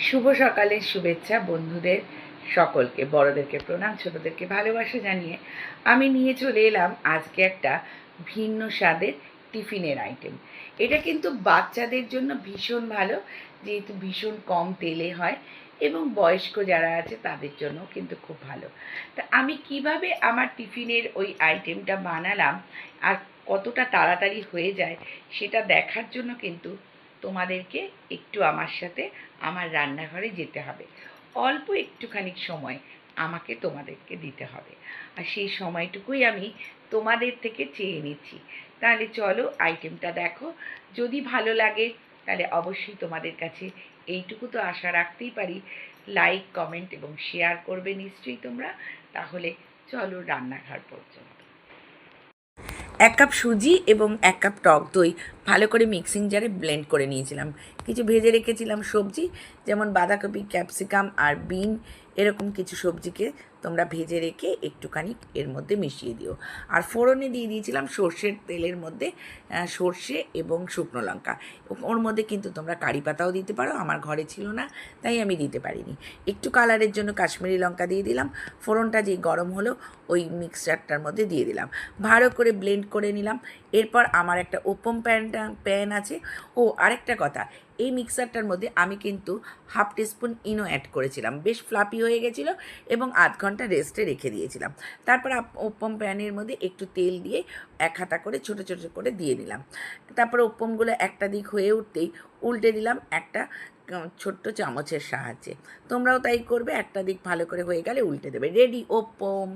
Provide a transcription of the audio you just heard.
শুভ সকালের শুভেচ্ছা বন্ধুদের সকলকে, বড়দেরকে প্রণাম, ছোটদেরকে ভালোবাসা জানিয়ে আমি নিয়ে চলে এলাম আজকে একটা ভিন্ন স্বাদের টিফিনের আইটেম। এটা কিন্তু বাচ্চাদের জন্য ভীষণ ভালো, যেহেতু ভীষণ কম তেলে হয় এবং বয়স্ক যারা আছে তাদের জন্য কিন্তু খুব ভালো। তা আমি কিভাবে আমার টিফিনের ওই আইটেমটা বানালাম আর কতটা তাড়াতাড়ি হয়ে যায় সেটা দেখার জন্য কিন্তু তোমাদেরকে একটু আমার সাথে আমার রান্নাঘরে যেতে হবে। অল্প একটুখানি সময় আমাকে তোমাদেরকে দিতে হবে, আর সেই সময়টুকুই আমি তোমাদের থেকে চেয়ে নিচ্ছি। তাহলে চলো আইটেমটা দেখো, যদি ভালো লাগে তাহলে অবশ্যই তোমাদের কাছে এইটুকু তো আশা রাখতেই পারি, লাইক কমেন্ট এবং শেয়ার করবে নিশ্চয়ই তোমরা। তাহলে চলো রান্নাঘর পর্যন্ত। 1 কাপ সুজি এবং 1 কাপ টক দই ভালো করে মিক্সিং জারে ব্লেন্ড করে নিয়েছিলাম। কিছু ভেজে রেখেছিলাম সবজি, যেমন বাঁধাকপি, ক্যাপসিকাম আর বিন, এরকম কিছু সবজিকে তোমরা ভেজে রেখে একটুখানি এর মধ্যে মিশিয়ে দিও। আর ফোড়নে দিয়ে দিয়েছিলাম সর্ষের তেলের মধ্যে সর্ষে এবং শুকনো লঙ্কা। ওর মধ্যে কিন্তু তোমরা কারি পাতাও দিতে পারো, আমার ঘরে ছিল না তাই আমি দিতে পারিনি। একটু কালারের জন্য কাশ্মীরি লঙ্কা দিয়ে দিলাম। ফোড়নটা যেই গরম হলো ওই মিক্সচারটার মধ্যে দিয়ে দিলাম, ভালো করে ব্লেন্ড করে নিলাম। এরপর আমার একটা ওপম প্যান আছে। ও আরেকটা কথা, এই মিক্সারটার মধ্যে আমি কিন্তু 1/2 টিস্পুন ইনো অ্যাড করেছিলাম, বেশ ফ্লাপি হয়ে গেছিলো এবং আধ ঘন্টা রেস্টে রেখে দিয়েছিলাম। তারপর ওপম প্যানের মধ্যে একটু তেল দিয়ে 1 হাতা করে ছোটো ছোটো করে দিয়ে নিলাম। তারপর ওপমগুলো একটা দিক হয়ে উঠতেই উল্টে দিলাম একটা ছোট্ট চামচের সাহায্যে। তোমরাও তাই করবে, একটা দিক ভালো করে হয়ে গেলে উল্টে দেবে। রেডি ওপম।